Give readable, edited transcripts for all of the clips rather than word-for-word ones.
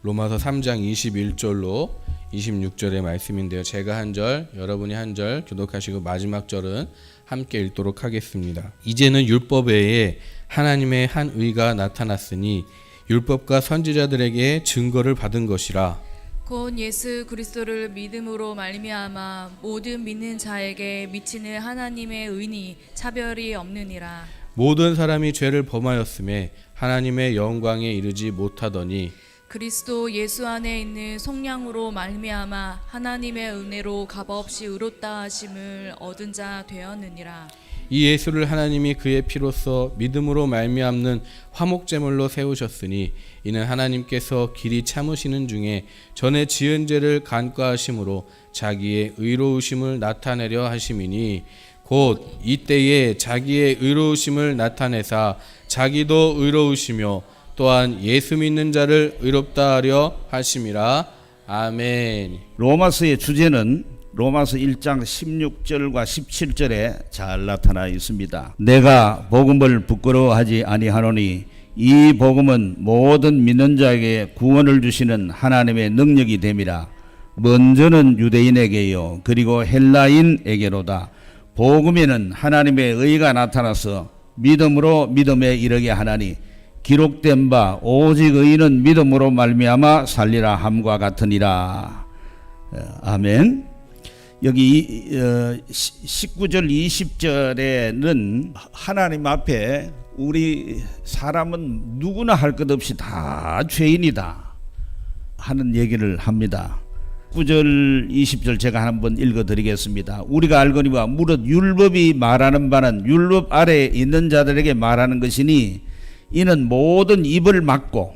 로마서 3장 21절로 26절의 말씀인데요. 제가 한 절, 여러분이 한 절 교독하시고 마지막 절은 함께 읽도록 하겠습니다. 이제는 율법 외에 하나님의 한 의가 나타났으니 율법과 선지자들에게 증거를 받은 것이라. 곧 예수 그리스도를 믿음으로 말미암아 모든 믿는 자에게 미치는 하나님의 의니 차별이 없느니라. 모든 사람이 죄를 범하였음에 하나님의 영광에 이르지 못하더니 그리스도 예수 안에 있는 속량으로 말미암아 하나님의 은혜로 값없이 의롭다 하심을 얻은 자 되었느니라. 이 예수를 하나님이 그의 피로써 믿음으로 말미암는 화목제물로 세우셨으니 이는 하나님께서 길이 참으시는 중에 전에 지은 죄를 간과하심으로 자기의 의로우심을 나타내려 하심이니 곧 이때에 자기의 의로우심을 나타내사 자기도 의로우시며 또한 예수 믿는 자를 의롭다 하려 하심이라. 아멘. 로마서의 주제는 로마서 1장 16절과 17절에 잘 나타나 있습니다. 내가 복음을 부끄러워하지 아니하노니 이 복음은 모든 믿는 자에게 구원을 주시는 하나님의 능력이 됨이라. 먼저는 유대인에게요 그리고 헬라인에게로다. 복음에는 하나님의 의가 나타나서 믿음으로 믿음에 이르게 하나니 기록된 바 오직 의인은 믿음으로 말미암아 살리라 함과 같으니라. 아멘. 여기 19절 20절에는 하나님 앞에 우리 사람은 누구나 할 것 없이 다 죄인이다 하는 얘기를 합니다. 19절 20절 제가 한번 읽어드리겠습니다. 우리가 알거니와 무릇 율법이 말하는 바는 율법 아래에 있는 자들에게 말하는 것이니 이는 모든 입을 막고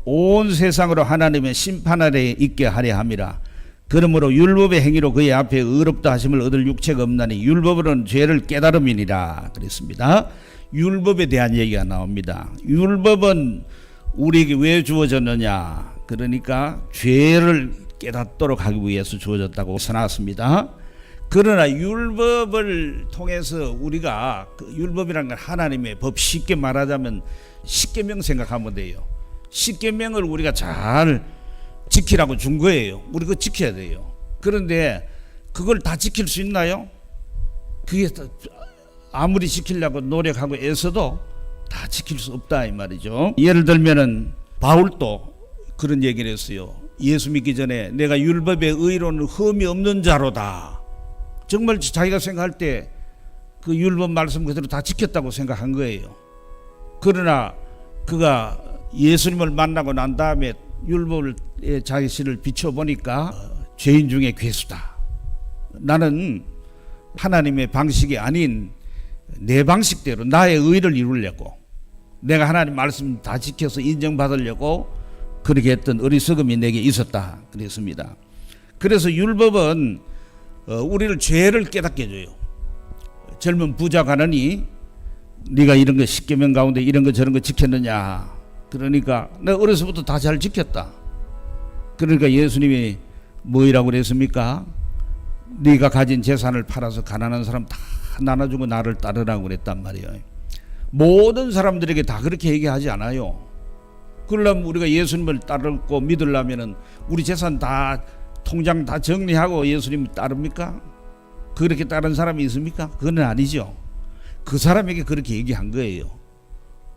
온 세상으로 하나님의 심판 아래에 있게 하려 함이라. 그러므로 율법의 행위로 그의 앞에 의롭다 하심을 얻을 육체가 없나니 율법으로는 죄를 깨달음이니라 그랬습니다. 율법에 대한 얘기가 나옵니다. 율법은 우리에게 왜 주어졌느냐? 그러니까 죄를 깨닫도록 하기 위해서 주어졌다고 써놨습니다. 그러나 율법을 통해서 우리가 율법이라는 건 하나님의 법, 쉽게 말하자면 십계명 생각하면 돼요. 십계명을 우리가 잘 지키라고 준 거예요. 우리 그거 지켜야 돼요. 그런데 그걸 다 지킬 수 있나요? 그게 아무리 지키려고 노력하고 애써도 다 지킬 수 없다 이 말이죠. 예를 들면은 바울도 그런 얘기를 했어요. 예수 믿기 전에 내가 율법의 의로는 흠이 없는 자로다. 정말 자기가 생각할 때 그 율법 말씀 그대로 다 지켰다고 생각한 거예요. 그러나 그가 예수님을 만나고 난 다음에 율법을 자신을 비춰보니까 죄인 중에 괴수다. 나는 하나님의 방식이 아닌 내 방식대로 나의 의를 이루려고 내가 하나님 말씀 다 지켜서 인정받으려고 그렇게 했던 어리석음이 내게 있었다 그랬습니다. 그래서 율법은 우리를 죄를 깨닫게 해줘요. 젊은 부자 가느니 네가 이런 거 십계명 가운데 이런 거 저런 거 지켰느냐. 그러니까 내가 어려서부터 다 잘 지켰다. 그러니까 예수님이 뭐이라고 그랬습니까? 네가 가진 재산을 팔아서 가난한 사람 다 나눠주고 나를 따르라고 그랬단 말이에요. 모든 사람들에게 다 그렇게 얘기하지 않아요. 그러려면 우리가 예수님을 따르고 믿으려면 우리 재산 다 통장 다 정리하고 예수님 따릅니까? 그렇게 따른 사람이 있습니까? 그건 아니죠. 그 사람에게 그렇게 얘기한 거예요.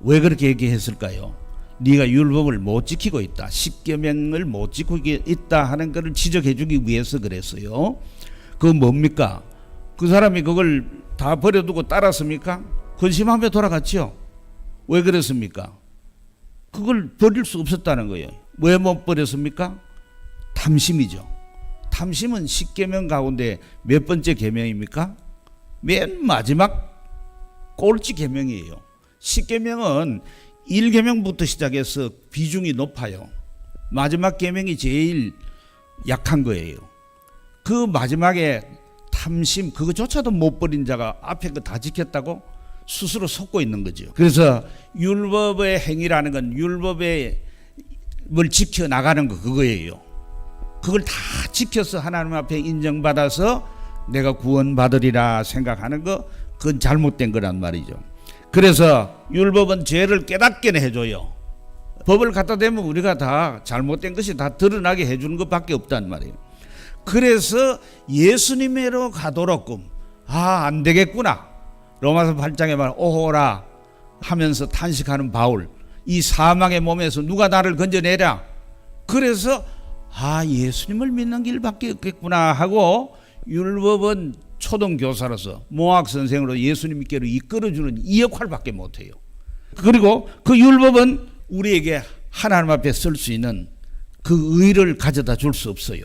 왜 그렇게 얘기했을까요? 네가 율법을 못 지키고 있다. 십계명을 못 지키고 있다 하는 것을 지적해 주기 위해서 그랬어요. 그건 뭡니까? 그 사람이 그걸 다 버려두고 따랐습니까? 근심하며 돌아갔죠. 왜 그랬습니까? 그걸 버릴 수 없었다는 거예요. 왜 못 버렸습니까? 탐심이죠. 탐심은 십계명 가운데 몇 번째 계명입니까? 맨 마지막 꼴찌 계명이에요. 십계명은 1계명부터 시작해서 비중이 높아요. 마지막 계명이 제일 약한 거예요. 그 마지막에 탐심 그거조차도 못 버린 자가 앞에 거 다 지켰다고 스스로 속고 있는 거죠. 그래서 율법의 행위라는 건 율법의 뭘 지켜나가는 거 그거예요. 그걸 다 지켜서 하나님 앞에 인정받아서 내가 구원받으리라 생각하는 거 그건 잘못된 거란 말이죠. 그래서 율법은 죄를 깨닫게 해줘요. 법을 갖다 대면 우리가 다 잘못된 것이 다 드러나게 해주는 것밖에 없단 말이에요. 그래서 예수님으로 가도록끔 안 되겠구나. 로마서 8장에 말 오호라 하면서 탄식하는 바울, 이 사망의 몸에서 누가 나를 건져내랴. 그래서 예수님을 믿는 길밖에 없겠구나 하고 율법은 초등교사로서 모학 선생으로 예수님께로 이끌어주는 이 역할밖에 못해요. 그리고 그 율법은 우리에게 하나님 앞에 설 수 있는 그 의를 가져다 줄 수 없어요.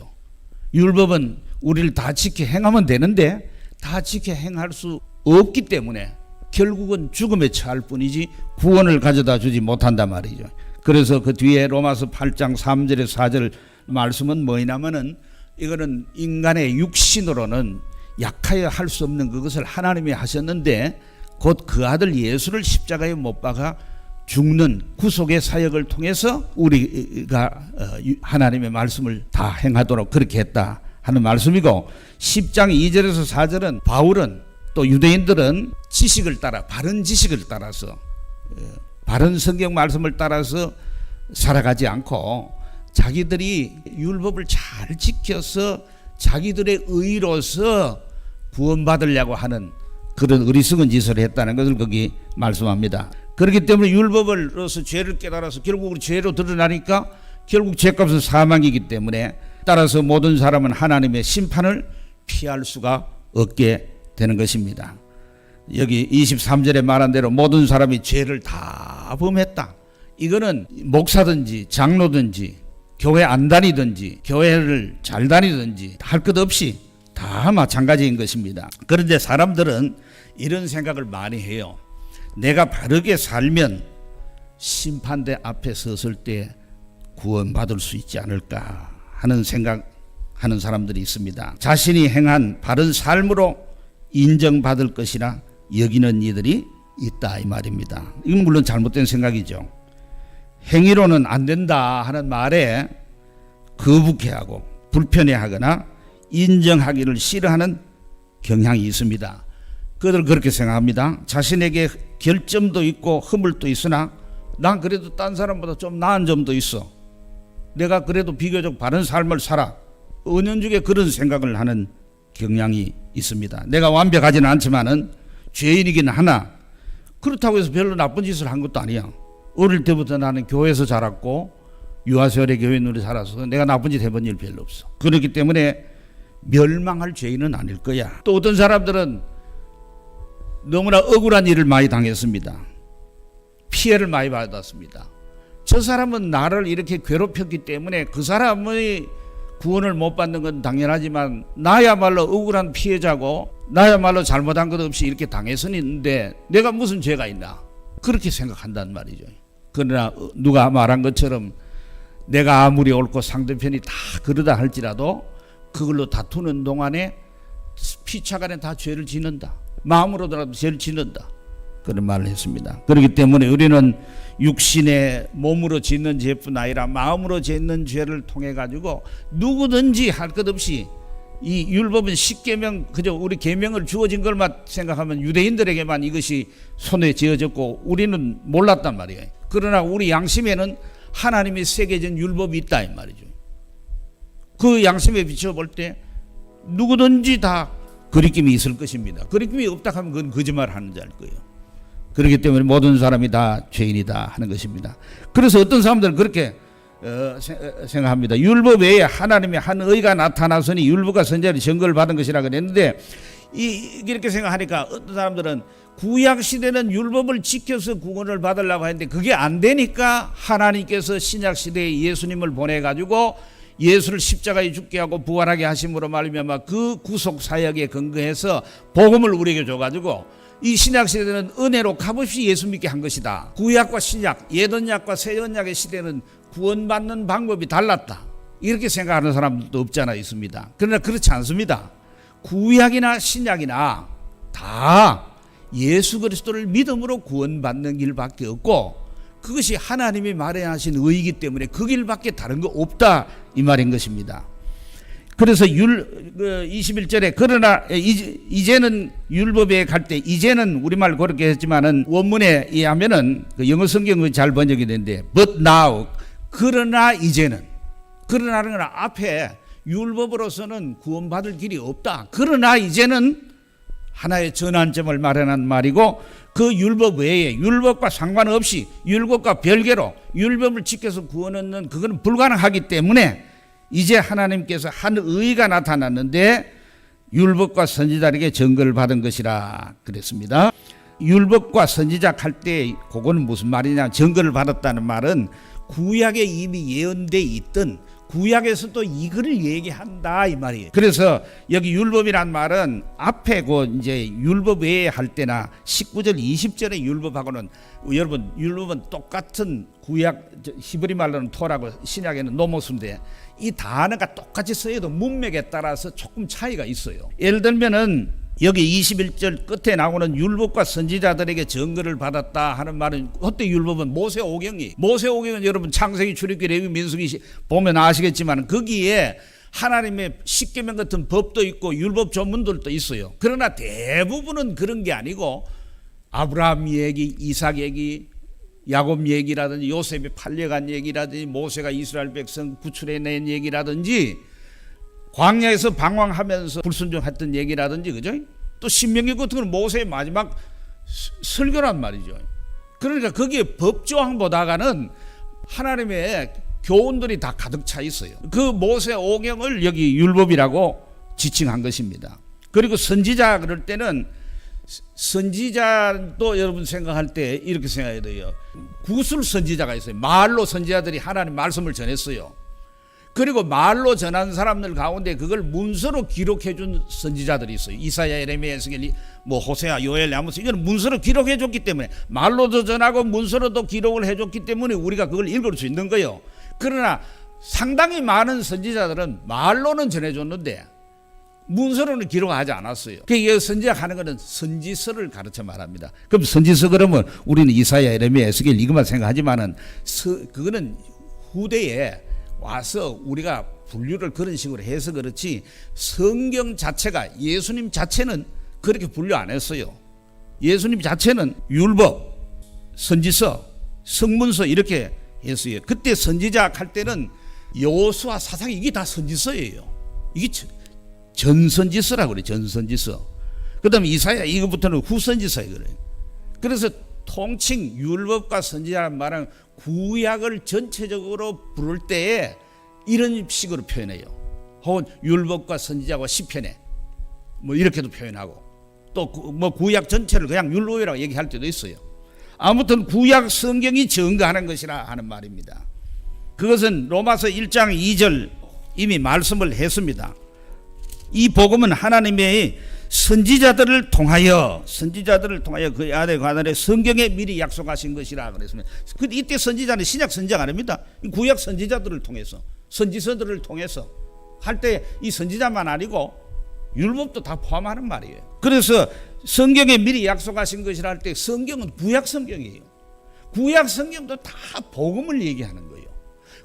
율법은 우리를 다 지켜 행하면 되는데 다 지켜 행할 수 없기 때문에 결국은 죽음에 처할 뿐이지 구원을 가져다 주지 못한단 말이죠. 그래서 그 뒤에 로마서 8장 3절에 4절 말씀은 뭐냐면은 이거는 인간의 육신으로는 약하여 할 수 없는 그것을 하나님이 하셨는데 곧 그 아들 예수를 십자가에 못 박아 죽는 구속의 사역을 통해서 우리가 하나님의 말씀을 다 행하도록 그렇게 했다 하는 말씀이고, 10장 2절에서 4절은 바울은 또 유대인들은 지식을 따라 바른 지식을 따라서 바른 성경 말씀을 따라서 살아가지 않고 자기들이 율법을 잘 지켜서 자기들의 의로서 구원받으려고 하는 그런 어리석은 짓을 했다는 것을 거기 말씀합니다. 그렇기 때문에 율법으로서 죄를 깨달아서 결국 죄로 드러나니까 결국 죄값은 사망이기 때문에 따라서 모든 사람은 하나님의 심판을 피할 수가 없게 되는 것입니다. 여기 23절에 말한 대로 모든 사람이 죄를 다 범했다. 이거는 목사든지 장로든지 교회 안 다니든지 교회를 잘 다니든지 할 것 없이 다 마찬가지인 것입니다. 그런데 사람들은 이런 생각을 많이 해요. 내가 바르게 살면 심판대 앞에 섰을 때 구원받을 수 있지 않을까 하는 생각하는 사람들이 있습니다. 자신이 행한 바른 삶으로 인정받을 것이라 여기는 이들이 있다 이 말입니다. 이건 물론 잘못된 생각이죠. 행위로는 안 된다 하는 말에 거북해하고 불편해하거나 인정하기를 싫어하는 경향이 있습니다. 그들 그렇게 생각합니다. 자신에게 결점도 있고 허물도 있으나 난 그래도 딴 사람보다 좀 나은 점도 있어. 내가 그래도 비교적 바른 삶을 살아. 은연중에 그런 생각을 하는 경향이 있습니다. 내가 완벽하지는 않지만은 죄인이긴 하나 그렇다고 해서 별로 나쁜 짓을 한 것도 아니야. 어릴 때부터 나는 교회에서 자랐고 유아세월에 교회인으로 살아서 내가 나쁜 짓 해본 일 별로 없어. 그렇기 때문에 멸망할 죄인은 아닐 거야. 또 어떤 사람들은 너무나 억울한 일을 많이 당했습니다. 피해를 많이 받았습니다. 저 사람은 나를 이렇게 괴롭혔기 때문에 그 사람의 구원을 못 받는 건 당연하지만 나야말로 억울한 피해자고 나야말로 잘못한 것 없이 이렇게 당해서는 있는데 내가 무슨 죄가 있나 그렇게 생각한단 말이죠. 그러나 누가 말한 것처럼 내가 아무리 옳고 상대편이 다 그러다 할지라도 그걸로 다투는 동안에 피차간에 다 죄를 짓는다. 마음으로라도 죄를 짓는다. 그런 말을 했습니다. 그렇기 때문에 우리는 육신의 몸으로 짓는 죄뿐 아니라 마음으로 짓는 죄를 통해 가지고 누구든지 할 것 없이 이 율법은 10계명 그저 우리 계명을 주어진 것만 생각하면 유대인들에게만 이것이 손에 쥐어졌고 우리는 몰랐단 말이에요. 그러나 우리 양심에는 하나님이 새겨진 율법이 있다 이 말이죠. 그 양심에 비춰볼 때 누구든지 다 거리낌이 있을 것입니다. 거리낌이 없다 하면 그건 거짓말하는 자일 거예요. 그렇기 때문에 모든 사람이 다 죄인이다 하는 것입니다. 그래서 어떤 사람들은 그렇게 생각합니다. 율법 외에 하나님의 한 의가 나타나서니 율법과 선지자의 증거를 받은 것이라 그랬는데 이렇게 생각하니까 어떤 사람들은 구약 시대는 율법을 지켜서 구원을 받으려고 했는데 그게 안 되니까 하나님께서 신약 시대에 예수님을 보내 가지고 예수를 십자가에 죽게 하고 부활하게 하심으로 말미암아 그 구속 사역에 근거해서 복음을 우리에게 줘 가지고 이 신약 시대는 은혜로 값없이 예수 믿게 한 것이다. 구약과 신약, 옛언약과 새언약의 시대는 구원받는 방법이 달랐다. 이렇게 생각하는 사람들도 없지 않아 있습니다. 그러나 그렇지 않습니다. 구약이나 신약이나 다 예수 그리스도를 믿음으로 구원받는 길밖에 없고 그것이 하나님이 마련하신 의이기 때문에 그 길밖에 다른 거 없다 이 말인 것입니다. 그래서 21절에 그러나 이제는 율법에 갈 때 이제는 우리말 그렇게 했지만은 원문에 의하면은 그 영어 성경은 잘 번역이 되는데 but now 그러나 이제는 그러나는 건 앞에 율법으로서는 구원받을 길이 없다. 그러나 이제는 하나의 전환점을 마련한 말이고 그 율법 외에 율법과 상관없이 율법과 별개로 율법을 지켜서 구원 얻는 그거는 불가능하기 때문에 이제 하나님께서 한 의가 나타났는데 율법과 선지자에게 증거를 받은 것이라 그랬습니다. 율법과 선지자 할 때 그거는 무슨 말이냐, 증거를 받았다는 말은 구약에 이미 예언돼 있던 구약에서도 이거를 얘기한다 이 말이에요. 그래서 여기 율법이란 말은 앞에 그 이제 율법 외에 할 때나 19절 20절의 율법하고는 여러분 율법은 똑같은 구약 히브리 말로는 토라고 신약에는 노모스인데 이 단어가 똑같이 쓰여도 문맥에 따라서 조금 차이가 있어요. 예를 들면은 여기 21절 끝에 나오는 율법과 선지자들에게 증거를 받았다 하는 말은 그때 율법은 모세오경은 여러분 창세기, 출애굽기, 레위기, 민수기 보면 아시겠지만 거기에 하나님의 십계명 같은 법도 있고 율법 전문들도 있어요. 그러나 대부분은 그런 게 아니고 아브라함 얘기, 이삭 얘기, 야곱 얘기라든지 요셉이 팔려간 얘기라든지 모세가 이스라엘 백성 구출해낸 얘기라든지 광야에서 방황하면서 불순종했던 얘기라든지 그죠? 또 신명기 같은 건 모세의 마지막 설교란 말이죠. 그러니까 거기에 법조항보다가는 하나님의 교훈들이 다 가득 차 있어요. 그 모세 오경을 여기 율법이라고 지칭한 것입니다. 그리고 선지자 그럴 때는 선지자도 여러분 생각할 때 이렇게 생각해야 돼요. 구술 선지자가 있어요. 말로 선지자들이 하나님 말씀을 전했어요. 그리고 말로 전한 사람들 가운데 그걸 문서로 기록해 준 선지자들이 있어요. 이사야, 예레미야, 에스겔, 호세아, 요엘, 아모스 이건 문서로 기록해 줬기 때문에 말로도 전하고 문서로도 기록을 해 줬기 때문에 우리가 그걸 읽을 수 있는 거예요. 그러나 상당히 많은 선지자들은 말로는 전해 줬는데 문서로는 기록하지 않았어요. 그러니까 선지자 하는 것은 선지서를 가르쳐 말합니다. 그럼 선지서 그러면 우리는 이사야, 예레미야, 에스겔 이것만 생각하지만은 그거는 후대에 와서 우리가 분류를 그런 식으로 해서 그렇지 성경 자체가 예수님 자체는 그렇게 분류 안 했어요. 예수님 자체는 율법, 선지서, 성문서 이렇게 했어요. 그때 선지자 할 때는 여호수아 사상 이게 다 선지서예요. 이게 전선지서라고 그래요. 전선지서. 그 다음에 이사야 이거부터는 후선지서예요. 그래서 통칭 율법과 선지자라는 말은 구약을 전체적으로 부를 때에 이런 식으로 표현해요. 혹은 율법과 선지자와 시편에 이렇게도 표현하고 또 구약 전체를 그냥 율법이라고 얘기할 때도 있어요. 아무튼 구약 성경이 증거하는 것이라 하는 말입니다. 그것은 로마서 1장 2절 이미 말씀을 했습니다. 이 복음은 하나님의 선지자들을 통하여 그 아들 관할에 성경에 미리 약속하신 것이라 그랬습니다. 이때 선지자는 신약 선지자가 아닙니다. 구약 선지자들을 통해서 선지서들을 통해서 할 때 이 선지자만 아니고 율법도 다 포함하는 말이에요. 그래서 성경에 미리 약속하신 것이라 할 때 성경은 구약 성경이에요. 구약 성경도 다 복음을 얘기하는 거예요.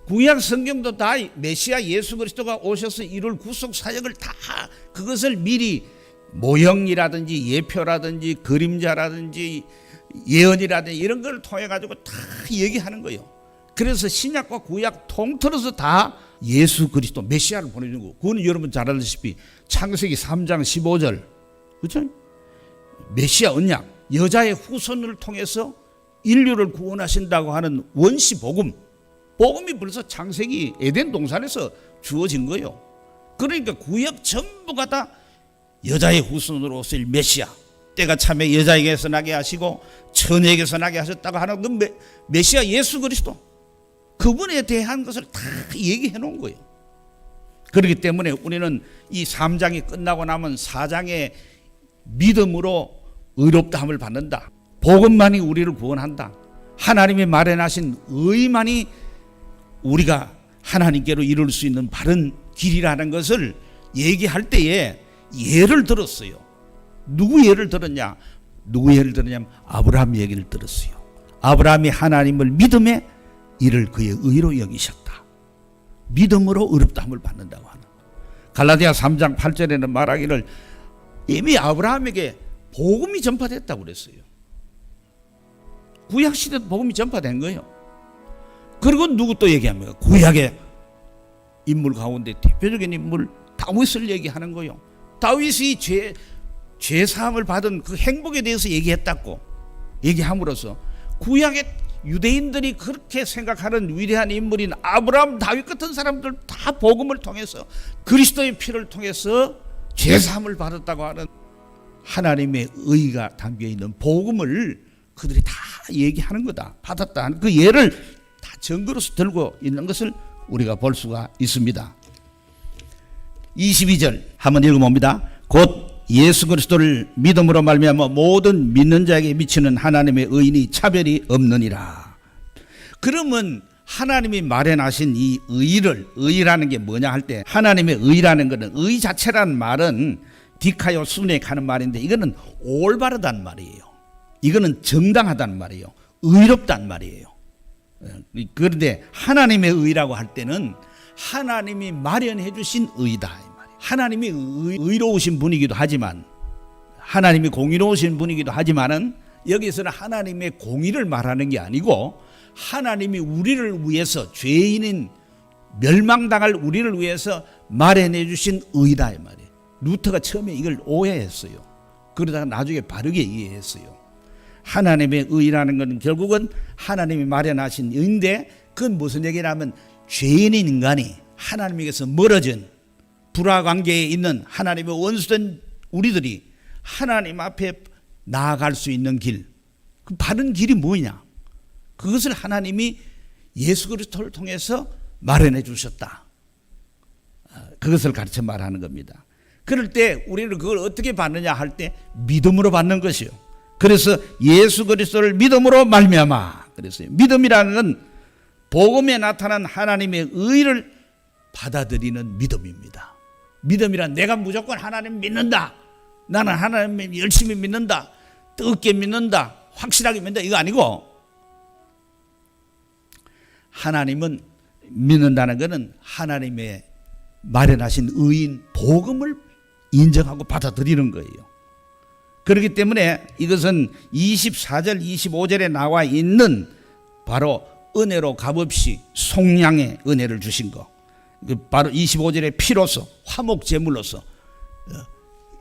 구약 성경도 다 메시아 예수 그리스도가 오셔서 이룰 구속 사역을 다 그것을 미리 모형이라든지 예표라든지 그림자라든지 예언이라든지 이런 걸 통해 가지고 다 얘기하는 거예요. 그래서 신약과 구약 통틀어서 다 예수 그리스도 메시아를 보내주는 거고 그거는 여러분 잘 알다시피 창세기 3장 15절 그렇죠? 메시아 언약 여자의 후손을 통해서 인류를 구원하신다고 하는 원시 복음이 벌써 창세기 에덴 동산에서 주어진 거예요. 그러니까 구약 전부가 다 여자의 후손으로 오실 메시아 때가 참에 여자에게서 나게 하시고 처녀에게서 나게 하셨다고 하는 그 메시아 예수 그리스도 그분에 대한 것을 다 얘기해 놓은 거예요. 그렇기 때문에 우리는 이 3장이 끝나고 나면 4장의 믿음으로 의롭다함을 받는다. 복음만이 우리를 구원한다. 하나님이 마련하신 의만이 우리가 하나님께로 이룰 수 있는 바른 길이라는 것을 얘기할 때에 예를 들었어요. 누구 예를 들었냐면 아브라함 얘기를 들었어요. 아브라함이 하나님을 믿음에 이를 그의 의로 여기셨다. 믿음으로 의롭다함을 받는다고 하는. 갈라디아 3장 8절에는 말하기를 이미 아브라함에게 복음이 전파됐다고 그랬어요. 구약 시대도 복음이 전파된 거예요. 그리고 누구 또 얘기합니까? 구약의 인물 가운데 대표적인 인물 다윗을 얘기하는 거예요. 다윗이 죄사함을 받은 그 행복에 대해서 얘기했다고 얘기함으로써 구약의 유대인들이 그렇게 생각하는 위대한 인물인 아브라함, 다윗 같은 사람들 다 복음을 통해서 그리스도의 피를 통해서 죄사함을 받았다고 하는 하나님의 의가 담겨있는 복음을 그들이 다 얘기하는 거다. 받았다 하는 그 예를 다 증거로서 들고 있는 것을 우리가 볼 수가 있습니다. 22절 한번 읽어봅니다. 곧 예수 그리스도를 믿음으로 말미암아 모든 믿는 자에게 미치는 하나님의 의인이 차별이 없느니라. 그러면 하나님이 마련하신 이 의라는 게 뭐냐 할 때, 하나님의 의라는 것은, 의 자체라는 말은 디카요 순액하는 말인데 이거는 올바르단 말이에요. 이거는 정당하단 말이에요. 의롭단 말이에요. 그런데 하나님의 의라고 할 때는 하나님이 마련해 주신 의다. 하나님이 의로우신 분이기도 하지만, 하나님이 공의로우신 분이기도 하지만은 여기서는 하나님의 공의를 말하는 게 아니고 하나님이 우리를 위해서, 죄인인 멸망당할 우리를 위해서 마련해 주신 의다 이 말이에요. 루터가 처음에 이걸 오해했어요. 그러다가 나중에 바르게 이해했어요. 하나님의 의라는 것은 결국은 하나님이 마련하신 의인데, 그건 무슨 얘기냐면 죄인인 인간이 하나님에게서 멀어진 불화관계에 있는 하나님의 원수된 우리들이 하나님 앞에 나아갈 수 있는 길, 그 바른 길이 뭐냐? 그것을 하나님이 예수 그리스도를 통해서 마련해 주셨다. 그것을 가르쳐 말하는 겁니다. 그럴 때 우리는 그걸 어떻게 받느냐 할 때 믿음으로 받는 것이요. 그래서 예수 그리스도를 믿음으로 말미암아 그랬어요. 믿음이라는 건 복음에 나타난 하나님의 의를 받아들이는 믿음입니다. 믿음이란 내가 무조건 하나님 믿는다, 나는 하나님 열심히 믿는다, 뜨겁게 믿는다, 확실하게 믿는다, 이거 아니고, 하나님은 믿는다는 것은 하나님의 마련하신 의인 복음을 인정하고 받아들이는 거예요. 그렇기 때문에 이것은 24절 25절에 나와 있는 바로 은혜로 값없이 속량의 은혜를 주신 거, 바로 25절의 피로서 화목 제물로서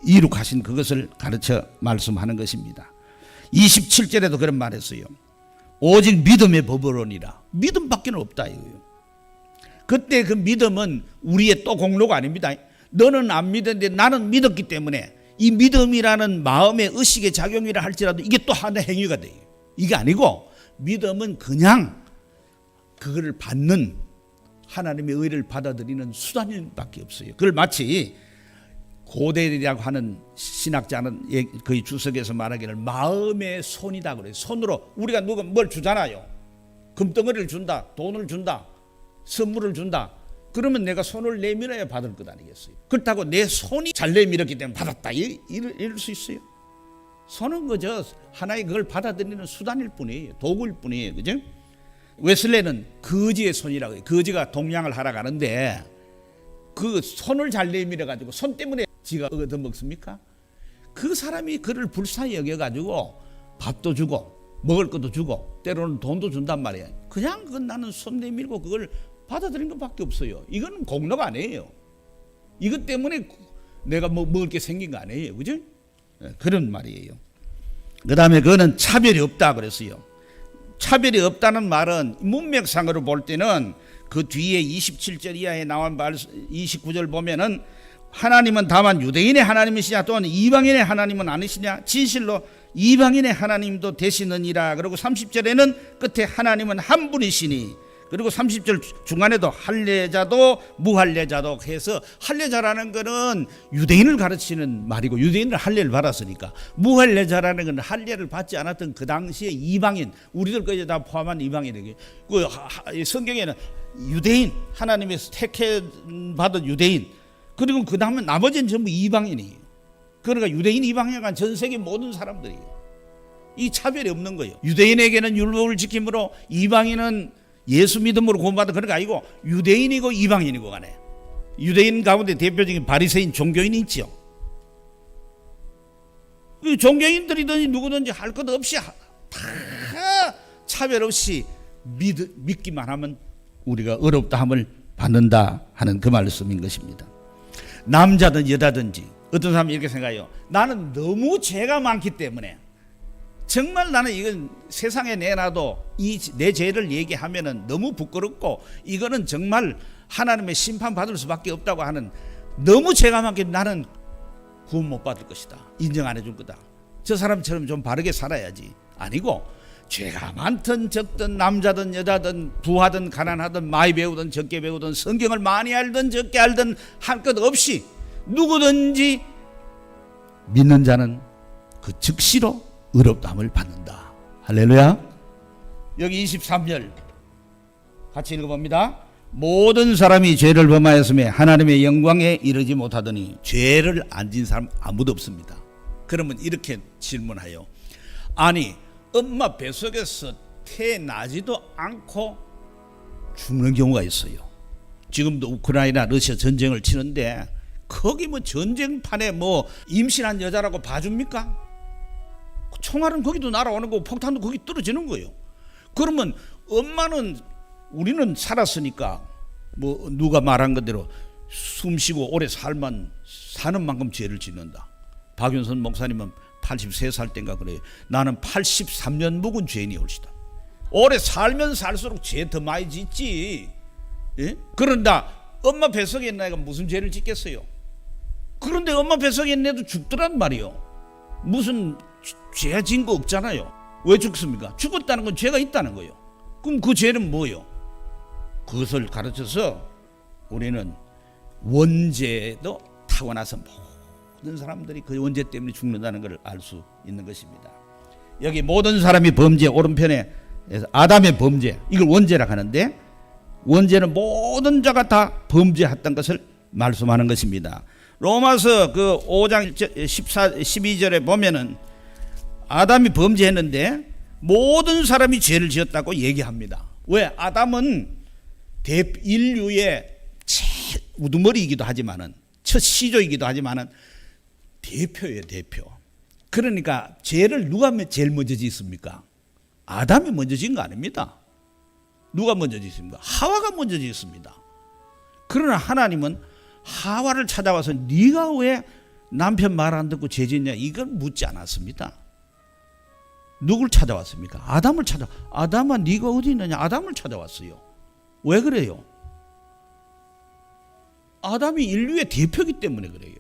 이룩하신 그것을 가르쳐 말씀하는 것입니다. 27절에도 그런 말했어요. 오직 믿음의 법으로니라. 믿음밖에 없다 이거예요. 그때 그 믿음은 우리의 또 공로가 아닙니다. 너는 안 믿었는데 나는 믿었기 때문에 이 믿음이라는 마음의 의식의 작용이라 할지라도 이게 또 하나의 행위가 돼요. 이게 아니고 믿음은 그냥 그거를 받는, 하나님의 의를 받아들이는 수단밖에 없어요. 그걸 마치 고대리라고 하는 신학자는 거의 주석에서 말하기를 마음의 손이다 그래요. 손으로 우리가 누가 뭘 주잖아요. 금덩어리를 준다, 돈을 준다, 선물을 준다. 그러면 내가 손을 내밀어야 받을 것 아니겠어요? 그렇다고 내 손이 잘 내밀었기 때문에 받았다 이럴 수 있어요? 손은 그저 하나의 그걸 받아들이는 수단일 뿐이에요. 도구일 뿐이에요. 그죠? 웨슬레는 거지의 손이라고 해요. 거지가 동양을 하러 가는데 그 손을 잘 내밀어 가지고, 손 때문에 지가 얻어먹습니까? 그 사람이 그를 불쌍히 여겨가지고 밥도 주고 먹을 것도 주고 때로는 돈도 준단 말이에요. 그냥 그건 나는 손 내밀고 그걸 받아들인 것밖에 없어요. 이거는 공로가 아니에요. 이것 때문에 내가 먹을 게 생긴 거 아니에요. 그죠? 그런 말이에요. 그 다음에 그거는 차별이 없다 그랬어요. 차별이 없다는 말은 문맥상으로 볼 때는 그 뒤에 27절 이하에 나온 말 29절 보면은 하나님은 다만 유대인의 하나님이시냐 또는 이방인의 하나님은 아니시냐, 진실로 이방인의 하나님도 되시느니라. 그리고 30절에는 끝에 하나님은 한 분이시니, 그리고 30절 중간에도 할례자도 무할례자도 해서, 할례자라는 것은 유대인을 가르치는 말이고 유대인은 할례를 받았으니까, 무할례자라는 것은 할례를 받지 않았던 그 당시에 이방인, 우리들까지 다 포함한 이방인에게, 그 성경에는 유대인, 하나님에서 택해 받은 유대인, 그리고 그 다음에 나머지는 전부 이방인이에요. 그러니까 유대인, 이방인과 전 세계 모든 사람들이에요. 이 차별이 없는 거예요. 유대인에게는 율법을 지킴으로 이방인은 예수 믿음으로 구원받은 그런 거 아니고 유대인이고 이방인이고 간에 유대인 가운데 대표적인 바리새인 종교인이 있죠. 이 종교인들이든지 누구든지 할 것 없이 다 차별 없이 믿기만 하면 우리가 어렵다함을 받는다 하는 그 말씀인 것입니다. 남자든 여자든지 어떤 사람이 이렇게 생각해요. 나는 너무 죄가 많기 때문에 정말 나는 이건 세상에 내놔도 이 내 죄를 얘기하면은 너무 부끄럽고 이거는 정말 하나님의 심판 받을 수밖에 없다고 하는, 너무 죄가 많기 때문에 나는 구원 못 받을 것이다, 인정 안 해줄 거다, 저 사람처럼 좀 바르게 살아야지. 아니고 죄가 많든 적든 남자든 여자든 부하든 가난하든 많이 배우든 적게 배우든 성경을 많이 알든 적게 알든 할 것 없이 누구든지 믿는 자는 그 즉시로 의롭다함을 받는다. 할렐루야. 여기 23절 같이 읽어봅니다. 모든 사람이 죄를 범하였음에 하나님의 영광에 이르지 못하더니 죄를 안 진 사람 아무도 없습니다. 그러면 이렇게 질문해요. 아니 엄마 뱃속에서 태어나지도 않고 죽는 경우가 있어요. 지금도 우크라이나 러시아 전쟁을 치는데 거기 뭐 전쟁판에 뭐 임신한 여자라고 봐줍니까? 총알은 거기도 날아오는 거고 폭탄도 거기 떨어지는 거예요. 그러면 엄마는, 우리는 살았으니까 뭐 누가 말한 것대로 숨쉬고 오래 살만 사는 만큼 죄를 짓는다. 박윤선 목사님은 83살 때인가 그래요. 나는 83년 묵은 죄인이 올시다. 오래 살면 살수록 죄 더 많이 짓지. 예? 그런다 엄마 뱃속에 있는 애가 무슨 죄를 짓겠어요? 그런데 엄마 뱃속에 있는 애도 죽더란 말이요. 무슨 죄 진 거 없잖아요. 왜 죽습니까? 죽었다는 건 죄가 있다는 거예요. 그럼 그 죄는 뭐예요? 그것을 가르쳐서 우리는 원죄도 타고나서 모든 사람들이 그 원죄 때문에 죽는다는 걸 알 수 있는 것입니다. 여기 모든 사람이 범죄, 오른편에 아담의 범죄, 이걸 원죄라고 하는데 원죄는 모든 자가 다 범죄했던 것을 말씀하는 것입니다. 로마서 그 5장 12절에 보면은 아담이 범죄했는데 모든 사람이 죄를 지었다고 얘기합니다. 왜? 아담은 인류의 우두머리이기도 하지만은 첫 시조이기도 하지만은 대표예요, 대표. 그러니까 죄를 누가 제일 먼저 짓습니까? 아담이 먼저 지은 거 아닙니다. 누가 먼저 짓습니까? 하와가 먼저 짓습니다. 그러나 하나님은 하와를 찾아와서 네가 왜 남편 말 안 듣고 죄 짓냐 이걸 묻지 않았습니다. 누굴 찾아왔습니까? 아담을 아담아 네가 어디 있느냐? 아담을 찾아왔어요. 왜 그래요? 아담이 인류의 대표이기 때문에 그래요.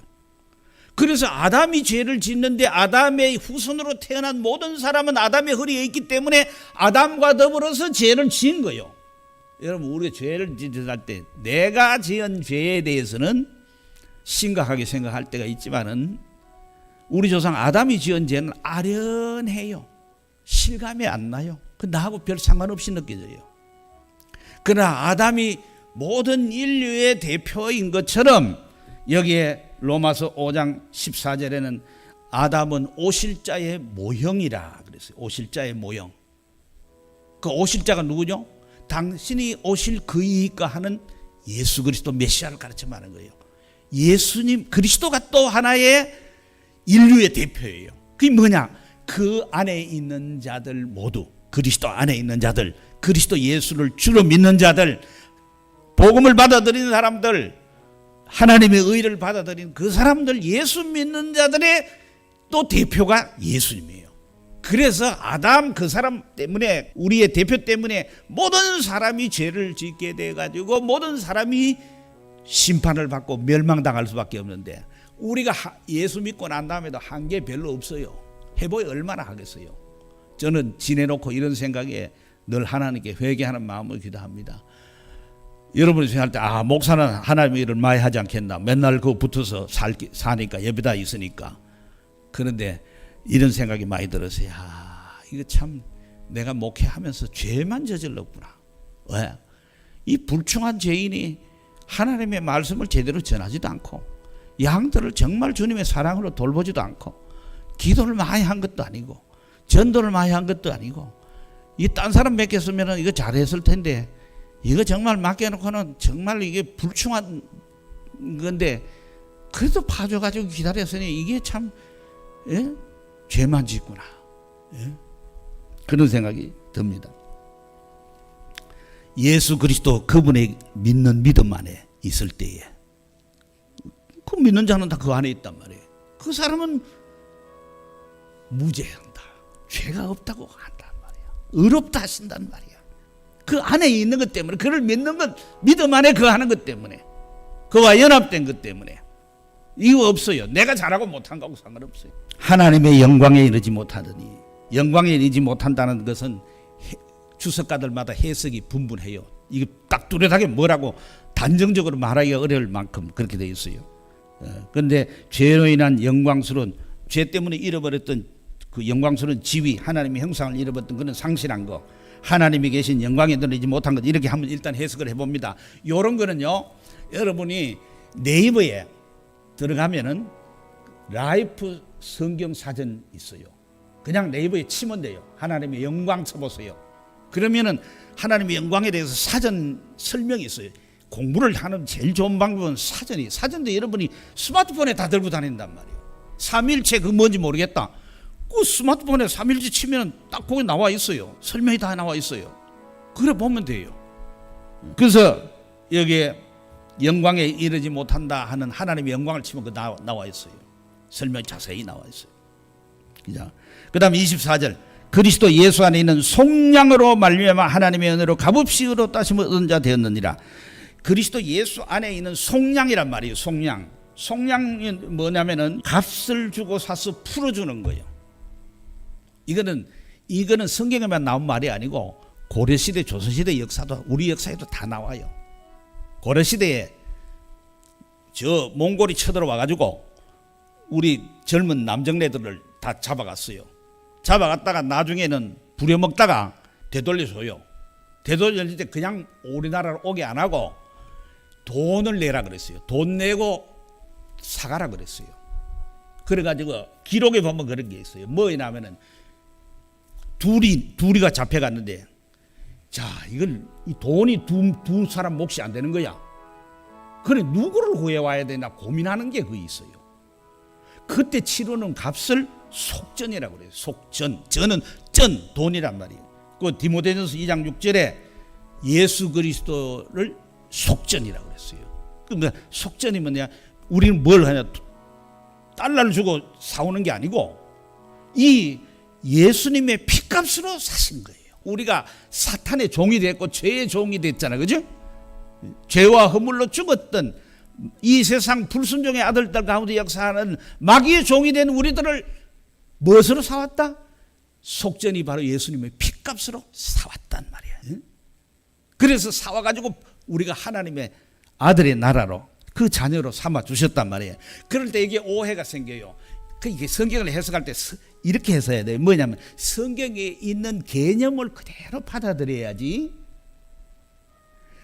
그래서 아담이 죄를 짓는데 아담의 후손으로 태어난 모든 사람은 아담의 허리에 있기 때문에 아담과 더불어서 죄를 지은 거예요. 여러분 우리가 죄를 짓을 때 내가 지은 죄에 대해서는 심각하게 생각할 때가 있지만은 우리 조상 아담이 지은 죄는 아련해요. 실감이 안 나요. 그 나하고 별 상관없이 느껴져요. 그러나 아담이 모든 인류의 대표인 것처럼 여기에 로마서 5장 14절에는 아담은 오실자의 모형이라 그랬어요. 오실자의 모형. 그 오실자가 누구죠? 당신이 오실 그이니까 하는 예수 그리스도 메시아를 가르쳐 말하는 거예요. 예수님 그리스도가 또 하나의 인류의 대표예요. 그게 뭐냐? 그 안에 있는 자들 모두, 그리스도 안에 있는 자들, 그리스도 예수를 주로 믿는 자들, 복음을 받아들이는 사람들, 하나님의 의를 받아들이는 그 사람들, 예수 믿는 자들의 또 대표가 예수님이에요. 그래서 아담 그 사람 때문에, 우리의 대표 때문에 모든 사람이 죄를 짓게 돼가지고 모든 사람이 심판을 받고 멸망당할 수밖에 없는데 우리가 예수 믿고 난 다음에도 한 게 별로 없어요. 해보이 얼마나 하겠어요. 저는 지내놓고 이런 생각에 늘 하나님께 회개하는 마음을 기도합니다. 여러분이 생각할 때 목사는 하나님의 일을 많이 하지 않겠나, 맨날 그거 붙어서 사니까 예배다 있으니까. 그런데 이런 생각이 많이 들었어요. 이거 참 내가 목회하면서 죄만 저질렀구나. 왜? 이 불충한 죄인이 하나님의 말씀을 제대로 전하지도 않고 양들을 정말 주님의 사랑으로 돌보지도 않고 기도를 많이 한 것도 아니고 전도를 많이 한 것도 아니고, 이 딴 사람 맡겼으면 이거 잘했을 텐데 이거 정말 맡겨놓고는 정말 이게 불충한 건데 그래도 봐줘가지고 기다렸으니 이게 참 죄만 짓구나. 그런 생각이 듭니다. 예수 그리스도 그분의 믿는 믿음 안에 있을 때에 그 믿는 자는 다 그 안에 있단 말이에요. 그 사람은 무죄한다. 죄가 없다고 한단 말이야. 의롭다 하신단 말이야. 그 안에 있는 것 때문에, 그를 믿는 것, 믿음 안에 그 하는 것 때문에, 그와 연합된 것 때문에 이거 없어요. 내가 잘하고 못한 거하고 상관없어요. 하나님의 영광에 이르지 못하더니, 영광에 이르지 못한다는 것은 주석가들마다 해석이 분분해요. 이게 딱 뚜렷하게 뭐라고 단정적으로 말하기가 어려울 만큼 그렇게 되어 있어요. 그런데 죄로 인한 영광스러운, 죄 때문에 잃어버렸던 그 영광스러운 지위, 하나님의 형상을 잃어버렸던 그런 상실한 거, 하나님이 계신 영광에 이르지 못한 것, 이렇게 한번 일단 해석을 해봅니다. 이런 거는요, 여러분이 네이버에 들어가면은 라이프 성경 사전 있어요. 그냥 네이버에 치면 돼요. 하나님의 영광 쳐보세요. 그러면은 하나님의 영광에 대해서 사전 설명이 있어요. 공부를 하는 제일 좋은 방법은 사전도 여러분이 스마트폰에 다 들고 다닌단 말이에요. 삼일체 그 뭔지 모르겠다. 그 스마트폰에 삼일체 치면 딱 거기 나와 있어요. 설명이 다 나와 있어요. 그래 보면 돼요. 그래서 여기에 영광에 이르지 못한다 하는 하나님의 영광을 치면 그 나와 있어요. 설명이 자세히 나와 있어요. 그 다음 24절, 그리스도 예수 안에 있는 속량으로 말미암아 하나님의 은혜로 값없이 의롭다 하심을 얻은 자 되었느니라. 그리스도 예수 안에 있는 속량이란 말이에요. 속량이 뭐냐면은 값을 주고 사서 풀어주는 거예요. 이거는 성경에만 나온 말이 아니고 고려시대, 조선시대 역사도, 우리 역사에도 다 나와요. 고려시대에 저 몽골이 쳐들어와가지고 우리 젊은 남정네들을 다 잡아갔어요. 잡아갔다가 나중에는 부려먹다가 되돌려줘요. 되돌릴 때 그냥 우리나라로 오게 안 하고 돈을 내라 그랬어요. 돈 내고 사가라 그랬어요. 그래가지고 기록에 보면 그런 게 있어요. 뭐냐면은 둘이가 잡혀갔는데, 자, 이건 이 돈이 두 사람 몫이 안 되는 거야. 그래 누구를 구해와야 되나 고민하는 게 그게 있어요. 그때 치르는 값을 속전이라고 그래요. 속전, 전은 돈이란 말이에요. 그 디모데전서 2장 6절에 예수 그리스도를 속전이라고 그랬어요. 그러니까 속전이 뭐냐? 우리는 뭘 하냐? 달러를 주고 사오는 게 아니고 이 예수님의 피값으로 사신 거예요. 우리가 사탄의 종이 됐고 죄의 종이 됐잖아요. 그죠? 죄와 허물로 죽었던 이 세상 불순종의 아들들 가운데 역사하는 마귀의 종이 된 우리들을 무엇으로 사왔다? 속전이 바로 예수님의 피값으로 사왔단 말이야. 그래서 사와가지고 우리가 하나님의 아들의 나라로 그 자녀로 삼아 주셨단 말이에요. 그럴 때 이게 오해가 생겨요. 이게 성경을 해석할 때 이렇게 해석해야 돼요. 뭐냐면 성경에 있는 개념을 그대로 받아들여야지,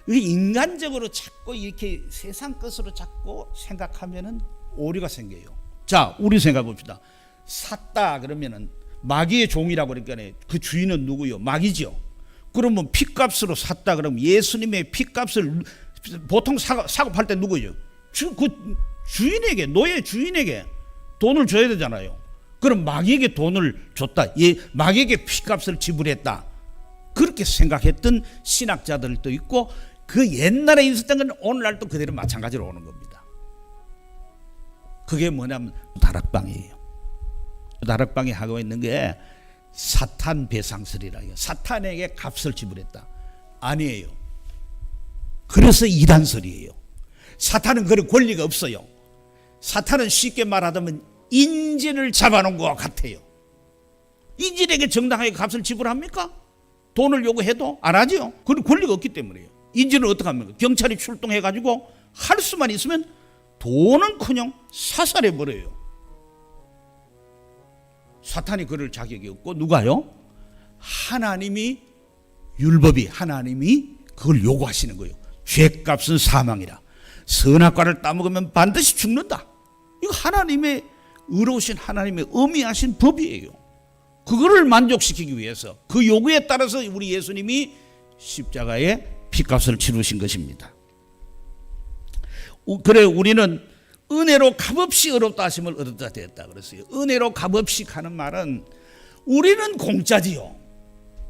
인간적으로 자꾸 이렇게 세상 것으로 자꾸 생각하면은 오류가 생겨요. 자, 우리 생각해 봅시다. 샀다 그러면은 마귀의 종이라고 그러니까 그 주인은 누구요? 마귀죠. 그러면 피값으로 샀다 그러면 예수님의 피값을 보통 사고 팔 때 누구요? 그 주인에게, 노예 주인에게 돈을 줘야 되잖아요. 그럼 마귀에게 돈을 줬다. 마귀에게 피값을 지불했다. 그렇게 생각했던 신학자들도 있고, 그 옛날에 있었던 건 오늘날도 그대로 마찬가지로 오는 겁니다. 그게 뭐냐면 다락방이에요. 다락방이 하고 있는 게 사탄 배상설이라 해요. 사탄에게 값을 지불했다. 아니에요. 그래서 이단설이에요. 사탄은 그런 권리가 없어요. 사탄은 쉽게 말하자면 인질을 잡아놓은 것 같아요. 인질에게 정당하게 값을 지불합니까? 돈을 요구해도 안 하죠. 그런 권리가 없기 때문이에요. 인질은 어떻게 합니까? 경찰이 출동해가지고 할 수만 있으면 돈은커녕 사살해버려요. 사탄이 그럴 자격이 없고, 누가요? 하나님이, 율법이, 하나님이 그걸 요구하시는 거예요. 죄값은 사망이라. 선악과를 따먹으면 반드시 죽는다. 이거 하나님의 의로우신 하나님의 엄미하신 법이에요. 그거를 만족시키기 위해서 그 요구에 따라서 우리 예수님이 십자가에 피값을 치르신 것입니다. 그래 우리는 은혜로 값없이 의롭다 하심을 얻었다 되었다 그랬어요. 은혜로 값없이 하는 말은 우리는 공짜지요.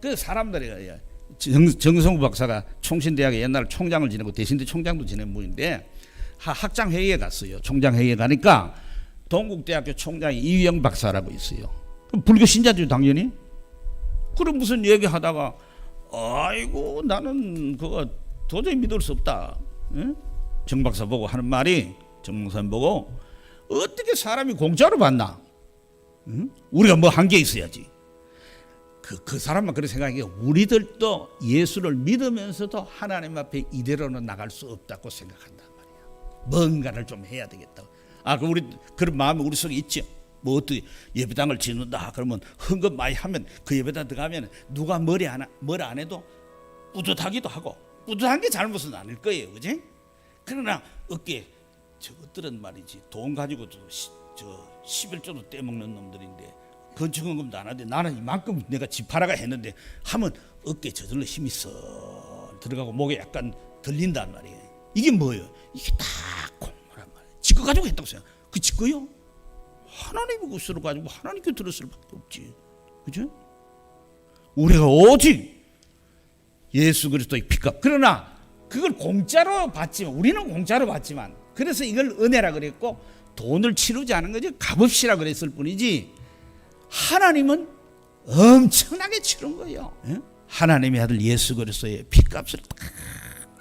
그 사람들이 정성우 박사가 총신대학에 옛날 총장을 지내고 대신대 총장도 지낸 분인데 학장 회의에 갔어요. 총장 회의에 가니까 동국대학교 총장이 이유영 박사라고 있어요. 그럼 불교 신자죠 당연히. 그럼 무슨 얘기하다가 아이고 나는 그거 도저히 믿을 수 없다. 응? 정 박사 보고 하는 말이 정 목사님 보고 어떻게 사람이 공짜로 받나? 응? 우리가 뭐 한 게 있어야지. 그 사람만 그렇게 생각해요. 우리들도 예수를 믿으면서도 하나님 앞에 이대로는 나갈 수 없다고 생각한단 말이야. 뭔가를 좀 해야 되겠다. 우리 그런 마음이 우리 속에 있죠. 뭐 어떻게 예배당을 짓는다 그러면 헌금 많이 하면 그 예배당 들어가면 누가 뭘 안 해도 뿌듯하기도 하고 뿌듯한 게 잘못은 아닐 거예요, 그지? 그러나 어깨 저것들은 말이지 돈 가지고도 11조도 떼먹는 놈들인데 건축헌금도 안 하는데 나는 이만큼 내가 집 팔아가 했는데 하면 어깨에 저절로 힘이 썩 들어가고 목에 약간 들린단 말이에요. 이게 뭐예요? 이게 다 공로란 말이에요. 지거 가지고 했다고 생각. 그 지거요? 하나님의 것으로 가지고 하나님께 들었을 수밖에 없지. 그죠? 우리가 오직 예수 그리스도의 피값. 그러나 그걸 공짜로 받지만 우리는 공짜로 받지만 그래서 이걸 은혜라 그랬고 돈을 치르지 않은 거지 값없이라 그랬을 뿐이지 하나님은 엄청나게 치른 거예요. 예? 하나님의 아들 예수 그리스도의 피값을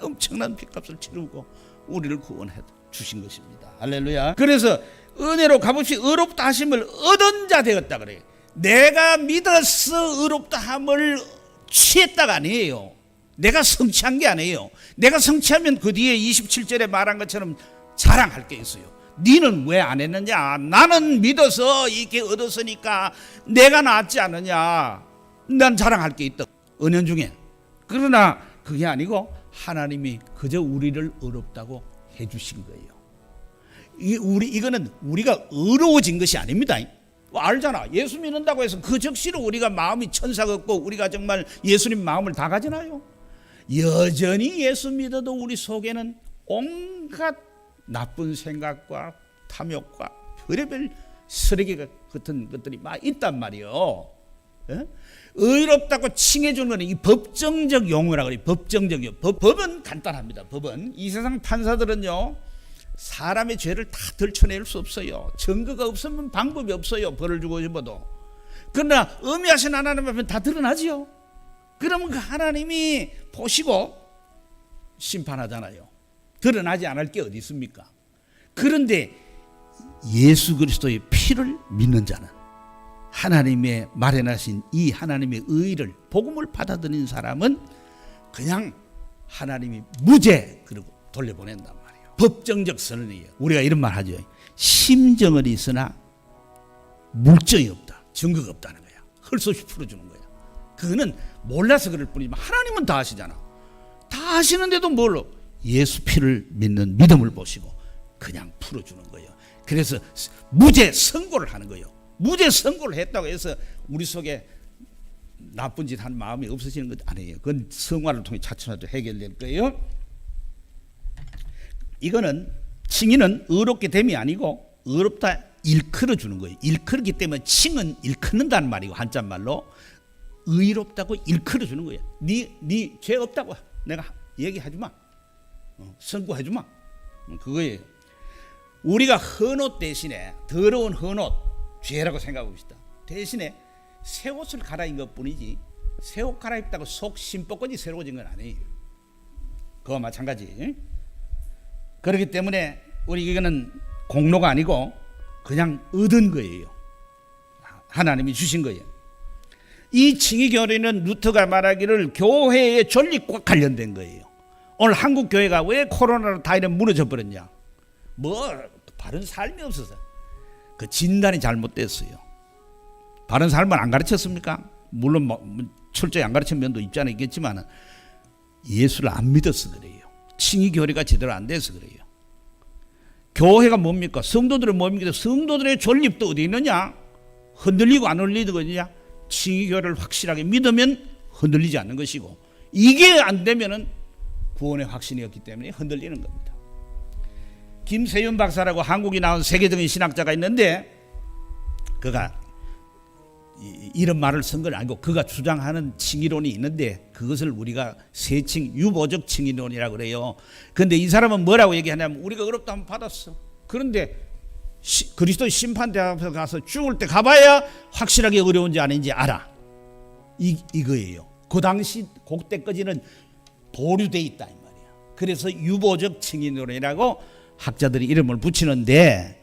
엄청난 피값을 치르고 우리를 구원해 주신 것입니다. 할렐루야. 그래서 은혜로 값없이 의롭다 하심을 얻은 자 되었다 그래요. 내가 믿어서 의롭다 함을 취했다가 아니에요. 내가 성취한 게 아니에요. 내가 성취하면 그 뒤에 27절에 말한 것처럼 자랑할 게 있어요. 너는 왜 안 했느냐? 나는 믿어서 이렇게 얻었으니까 내가 낫지 않느냐? 난 자랑할 게 있다. 은연 중에. 그러나 그게 아니고 하나님이 그저 우리를 의롭다고 해주신 거예요. 이거는 우리가 의로워진 것이 아닙니다. 알잖아. 예수 믿는다고 해서 그 즉시로 우리가 마음이 천사 같고 우리가 정말 예수님 마음을 다 가지나요? 여전히 예수 믿어도 우리 속에는 온갖 나쁜 생각과 탐욕과 별의별 쓰레기 같은 것들이 막 있단 말이요. 예? 의롭다고 칭해주는 것은 이 법정적 용어라고 그래요. 법정적 용어. 법은 간단합니다. 법은 이 세상 판사들은요 사람의 죄를 다 들춰낼 수 없어요. 증거가 없으면 방법이 없어요. 벌을 주고 싶어도. 그러나 엄미하신 하나님 앞에 다 드러나지요. 그러면 그 하나님이 보시고 심판하잖아요. 드러나지 않을 게 어디 있습니까? 그런데 예수 그리스도의 피를 믿는 자는 하나님의 마련하신 이 하나님의 의를 복음을 받아들인 사람은 그냥 하나님이 무죄 그리고 돌려보낸단 말이에요. 법정적 선언이에요. 우리가 이런 말 하죠. 심정은 있으나 물증이 없다. 증거가 없다는 거야. 헐소시 풀어주는 거야. 그거는 몰라서 그럴 뿐이지만 하나님은 다 아시잖아. 다 아시는데도 뭘로? 예수 피를 믿는 믿음을 보시고 그냥 풀어주는 거예요. 그래서 무죄 선고를 하는 거예요. 무죄 선고를 했다고 해서 우리 속에 나쁜 짓 한 마음이 없어지는 것 아니에요. 그건 성화를 통해 차츰차츰 해결될 거예요. 이거는 칭의는 의롭게 됨이 아니고 의롭다 일컬어 주는 거예요. 일컬기 때문에 칭은 일컫는다는 말이고 한자말로 의롭다고 일컬어 주는 거예요. 네 죄 없다고 내가 얘기하지 마. 선고하지 마. 그거예요. 우리가 헌옷 대신에 더러운 헌옷 죄라고 생각하고 있다. 대신에 새 옷을 갈아입은 것뿐이지 새 옷 갈아입다고 속 심복까지 새로워진 건 아니에요. 그와 마찬가지. 그렇기 때문에 우리 이거는 공로가 아니고 그냥 얻은 거예요. 하나님이 주신 거예요. 이 칭의 교리는 루터가 말하기를 교회의 존립과 관련된 거예요. 오늘 한국 교회가 왜 코로나로 다 이렇게 무너져 버렸냐? 뭐 바른 삶이 없어서 그 진단이 잘못됐어요. 바른 삶을 안 가르쳤습니까? 물론 뭐 철저히 안 가르친 면도 있지 않아 있겠지만 예수를 안 믿어서 그래요. 칭의 교리가 제대로 안 돼서 그래요. 교회가 뭡니까? 성도들은 뭡니까? 성도들의 존립도 어디 있느냐? 흔들리고 안 흔들리느냐? 칭의 교리를 확실하게 믿으면 흔들리지 않는 것이고 이게 안 되면은 구원의 확신이 없기 때문에 흔들리는 겁니다. 김세윤 박사라고 한국이 나온 세계적인 신학자가 있는데 그가 이런 말을 쓴 건 아니고 그가 주장하는 칭의론이 있는데 그것을 우리가 세칭 유보적 칭의론이라고 그래요. 그런데 이 사람은 뭐라고 얘기하냐면 우리가 어렵다면 받았어. 그런데 그리스도 심판대 앞에 가서 죽을 때 가봐야 확실하게 어려운지 아닌지 알아. 이거예요. 그 당시 그때까지는 보류돼 있다 이 말이야. 그래서 유보적 칭의론이라고 학자들이 이름을 붙이는데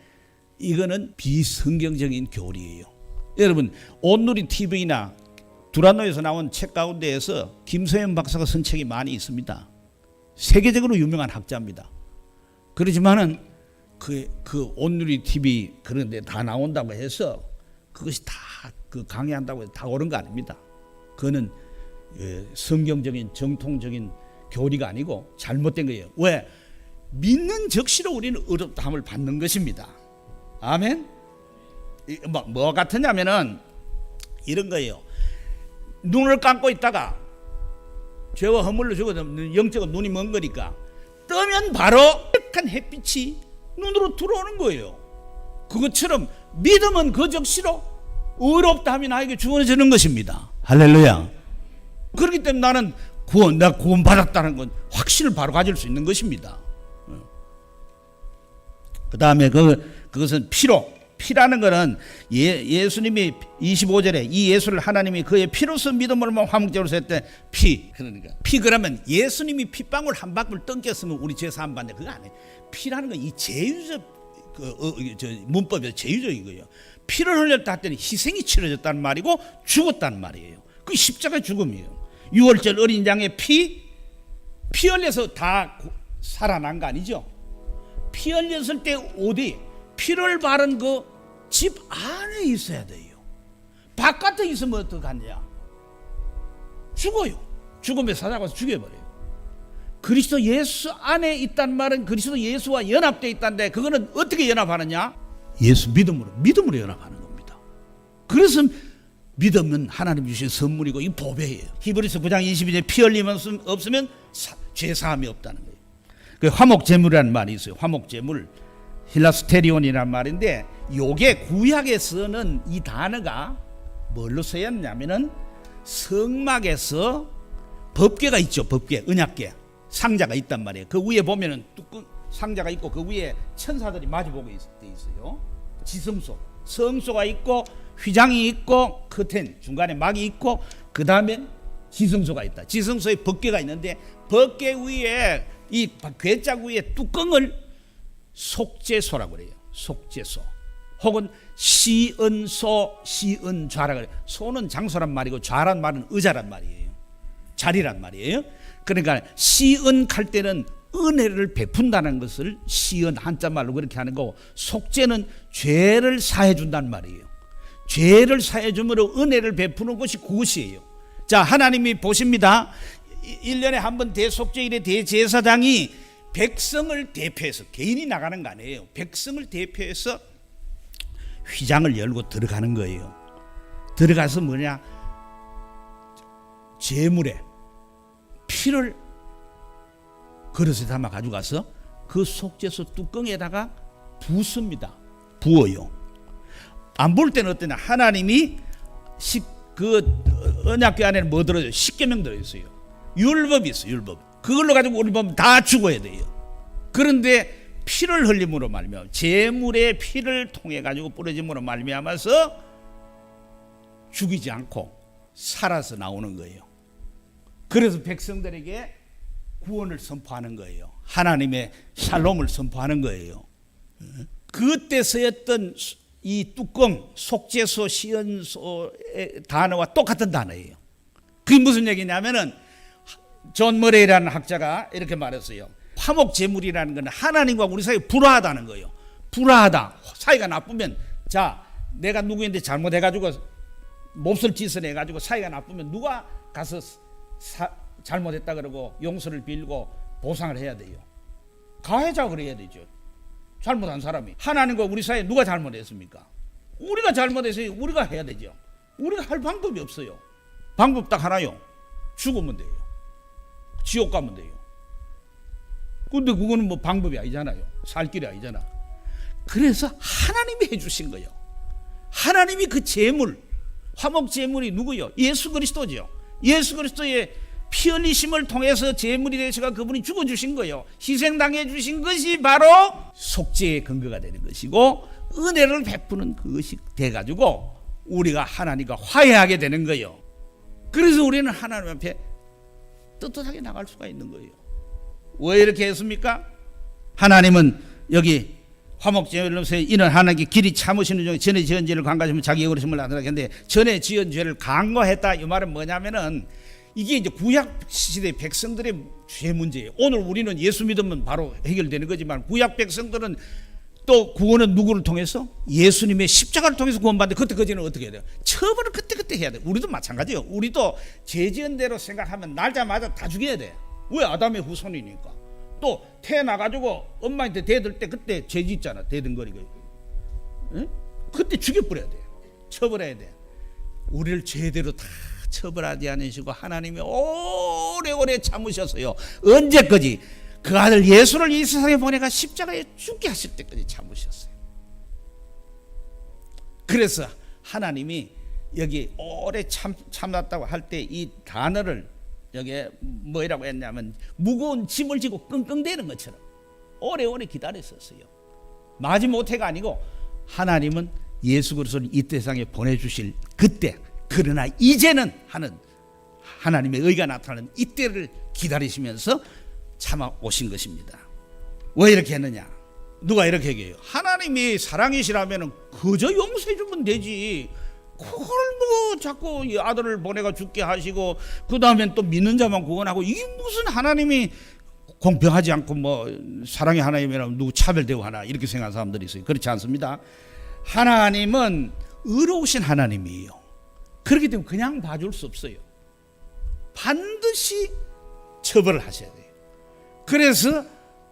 이거는 비성경적인 교리예요. 여러분 온누리 TV나 두란노에서 나온 책 가운데에서 김서연 박사가 쓴 책이 많이 있습니다. 세계적으로 유명한 학자입니다. 그렇지만은 그 온누리 TV 그런 데 다 나온다고 해서 그것이 다 그 강의한다고 해서 다 옳은 거 아닙니다. 그거는 성경적인 정통적인 교리가 아니고 잘못된 거예요. 왜? 믿는 적시로 우리는 어렵다함을 받는 것입니다. 아멘. 뭐 같으냐면은 이런 거예요. 눈을 감고 있다가 죄와 허물로 죽어도 영적으로 눈이 먼 거니까 뜨면 바로 한 햇빛이 눈으로 들어오는 거예요. 그것처럼 믿음은 그 적시로 어렵다함이 나에게 주어지는 것입니다. 할렐루야. 그렇기 때문에 나는 나 구원 받았다는 건 확신을 바로 가질 수 있는 것입니다. 그 다음에 그것은 피라는 것은 예수님이 25절에 이 예수를 하나님이 그의 피로서 믿음으로만 화목제로 샜대. 그러니까 피 그러면 예수님이 핏방울 한 방울 던졌으면 우리 죄 사함 받는데 그거 아니에요. 피라는 건 이 제유적 문법에서 제유적인 거예요. 피를 흘렸다 했더니 희생이 치러졌다는 말이고 죽었다는 말이에요. 그 십자가 죽음이에요. 6월절 어린 양의 피 흘려서 다 살아난 거 아니죠. 피 흘렸을 때 어디 피를 바른 그 집 안에 있어야 돼요. 바깥에 있으면 어떡하냐? 죽어요. 죽음에 사자가서 죽여버려요. 그리스도 예수 안에 있단 말은 그리스도 예수와 연합되어 있다는데 그거는 어떻게 연합하느냐? 예수 믿음으로 연합하는 겁니다. 그래서 믿음은 하나님 주신 선물이고 이 보배예요. 히브리서 9장 22절에 피 흘림 없으면 죄사함이 없다는 거예요. 그 화목제물이라는 말이 있어요. 화목제물 힐라스테리온이라는 말인데 요게 구약에서는 이 단어가 뭘로 쓰였냐면은 성막에서 법궤가 있죠. 법궤, 언약궤 상자가 있단 말이에요. 그 위에 보면은 뚜껑 상자가 있고 그 위에 천사들이 마주보고 돼 있어요. 지성소, 성소가 있고 휘장이 있고 커튼 중간에 막이 있고 그 다음에 지성소가 있다. 지성소에 법궤가 있는데 법궤 위에 이 궤짝 위에 뚜껑을 속죄소라고 그래요. 속죄소 혹은 시은소, 시은좌라고 그래요. 소는 장소란 말이고 좌란 말은 의자란 말이에요. 자리란 말이에요. 그러니까 시은할 때는 은혜를 베푼다는 것을 시은 한자말로 그렇게 하는 거고 속죄는 죄를 사해 준다는 말이에요. 죄를 사해 줌으로 은혜를 베푸는 것이 그것이에요. 자, 하나님이 보십니다. 1년에 한 번 대속죄일에 대제사장이 백성을 대표해서 개인이 나가는 거 아니에요. 백성을 대표해서 휘장을 열고 들어가는 거예요. 들어가서 뭐냐? 제물에 피를 그릇에 담아 가져가서 그 속죄소 뚜껑에다가 붓습니다. 부어요. 안 부을 때는 어떠냐? 하나님이 그 언약궤 안에는 뭐 들어요? 십계명 들어있어요. 율법이 있어요. 율법. 그걸로 가지고 우리 보면 다 죽어야 돼요. 그런데 피를 흘림으로 말미암아 제물의 피를 통해 가지고 뿌려짐으로 말미암아서 죽이지 않고 살아서 나오는 거예요. 그래서 백성들에게 구원을 선포하는 거예요. 하나님의 샬롬을 선포하는 거예요. 그때 쓰였던 이 뚜껑 속죄소 시은소의 단어와 똑같은 단어예요. 그게 무슨 얘기냐면은 존 머레이라는 학자가 이렇게 말했어요. 화목 제물이라는 건 하나님과 우리 사이에 불화하다는 거예요. 불화하다. 사이가 나쁘면 자 내가 누구인데 잘못해가지고 몹쓸 짓을 해가지고 사이가 나쁘면 누가 가서 잘못했다 그러고 용서를 빌고 보상을 해야 돼요. 가해자가 그래야 되죠. 잘못한 사람이. 하나님과 우리 사이에 누가 잘못했습니까? 우리가 잘못했어요. 우리가 해야 되죠. 우리가 할 방법이 없어요. 방법 딱 하나요. 죽으면 돼요. 지옥 가면 돼요. 근데 그거는 뭐 방법이 아니잖아요. 살 길이 아니잖아. 그래서 하나님이 해주신 거예요. 하나님이 그 제물, 화목 제물이 누구요? 예수 그리스도죠. 예수 그리스도의 피 흘리심을 통해서 제물이 되셔서 그분이 죽어주신 거예요. 희생당해 주신 것이 바로 속죄의 근거가 되는 것이고 은혜를 베푸는 그것이 돼가지고 우리가 하나님과 화해하게 되는 거예요. 그래서 우리는 하나님 앞에 떳떳하게 나갈 수가 있는 거예요. 왜 이렇게 했습니까? 하나님은 여기 화목제물로서 이는 하나님께 길이 참으시는 중에 전에 지은 죄를 간과하시면 자기 어르심을 나타나겠는데 전에 지은 죄를 간과했다 이 말은 뭐냐면은 이게 이제 구약 시대 백성들의 죄 문제예요. 오늘 우리는 예수 믿으면 바로 해결되는 거지만 구약 백성들은 또 구원은 누구를 통해서? 예수님의 십자가를 통해서 구원받는데 그때까지는 어떻게 해야 돼요? 처벌을 그때 해야 돼요. 우리도 마찬가지예요. 우리도 죄 지은 대로 생각하면 날자마자 다 죽여야 돼. 왜? 아담의 후손이니까. 또 태어나가지고 엄마한테 대들 때 그때 죄 짓잖아. 대든거리고. 응? 그때 죽여버려야 돼. 처벌해야 돼. 우리를 제대로 다 처벌하지 않으시고 하나님이 오래오래 참으셨어요. 언제까지? 그 아들 예수를 이 세상에 보내가 십자가에 죽게 하실 때까지 참으셨어요. 그래서 하나님이 여기 오래 참았다고 할 때 이 단어를 여기에 뭐라고 했냐면 무거운 짐을 지고 끙끙대는 것처럼 오래오래 기다렸었어요. 마지못해가 아니고 하나님은 예수 그리스도를 이 세상에 보내주실 그때, 그러나 이제는 하는 하나님의 의가 나타나는 이때를 기다리시면서 참아 오신 것입니다. 왜 이렇게 했느냐? 누가 이렇게 얘기해요. 하나님이 사랑이시라면 그저 용서해 주면 되지. 그걸 뭐 자꾸 아들을 보내가 죽게 하시고 그 다음엔 또 믿는 자만 구원하고 이게 무슨 하나님이 공평하지 않고 뭐 사랑의 하나님이라면 누구 차별되고 하나 이렇게 생각하는 사람들이 있어요. 그렇지 않습니다. 하나님은 의로우신 하나님이에요. 그렇기 때문에 그냥 봐줄 수 없어요. 반드시 처벌을 하셔야 돼요. 그래서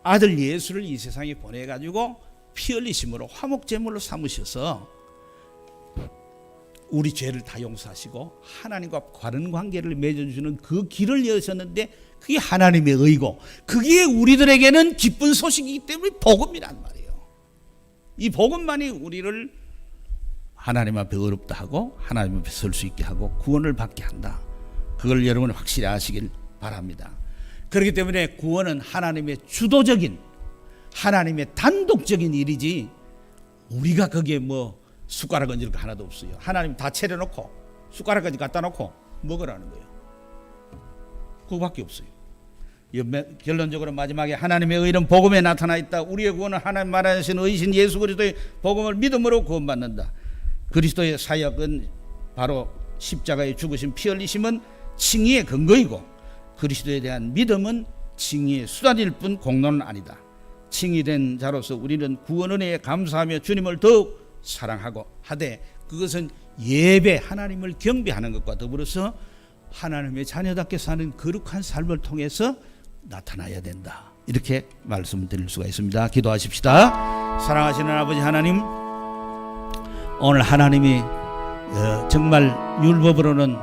아들 예수를 이 세상에 보내가지고 피 흘리심으로 화목제물로 삼으셔서 우리 죄를 다 용서하시고 하나님과 바른 관계를 맺어주시는 그 길을 여셨는데 그게 하나님의 의고 그게 우리들에게는 기쁜 소식이기 때문에 복음이란 말이에요. 이 복음만이 우리를 하나님 앞에 의롭다 하고 하나님 앞에 설 수 있게 하고 구원을 받게 한다. 그걸 여러분 확실히 아시길 바랍니다. 그렇기 때문에 구원은 하나님의 주도적인 하나님의 단독적인 일이지 우리가 거기에 뭐 숟가락 얹을 거 하나도 없어요. 하나님 다 차려놓고 숟가락까지 갖다 놓고 먹으라는 거예요. 그거밖에 없어요. 결론적으로 마지막에 하나님의 의는 복음에 나타나 있다. 우리의 구원은 하나님 말하신 의신 예수 그리스도의 복음을 믿음으로 구원받는다. 그리스도의 사역은 바로 십자가에 죽으신 피 흘리심은 칭의의 근거이고 그리스도에 대한 믿음은 칭의의 수단일 뿐 공로는 아니다. 칭의된 자로서 우리는 구원 은혜에 감사하며 주님을 더욱 사랑하고 하되 그것은 예배 하나님을 경배하는 것과 더불어서 하나님의 자녀답게 사는 거룩한 삶을 통해서 나타나야 된다. 이렇게 말씀드릴 수가 있습니다. 기도하십시다. 사랑하시는 아버지 하나님, 오늘 하나님이 정말 율법으로는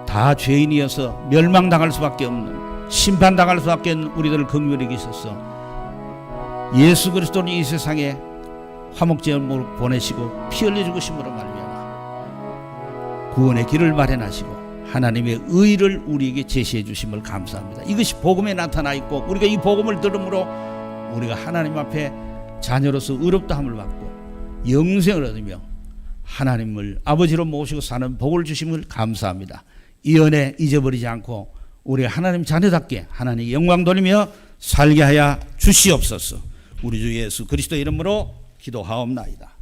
다 죄인이어서 멸망당할 수밖에 없는 심판당할 수밖에 없는 우리들을 긍휼히 여기셔서 예수 그리스도를 이 세상에 화목제물로 보내시고 피 흘려 죽으심으로 말미암아 구원의 길을 마련하시고 하나님의 의를 우리에게 제시해 주심을 감사합니다. 이것이 복음에 나타나 있고 우리가 이 복음을 들음으로 우리가 하나님 앞에 자녀로서 의롭다함을 받고 영생을 얻으며 하나님을 아버지로 모시고 사는 복을 주심을 감사합니다. 이 은혜 잊어버리지 않고 우리 하나님 자녀답게 하나님의 영광 돌리며 살게 하여 주시옵소서. 우리 주 예수 그리스도 이름으로 기도하옵나이다.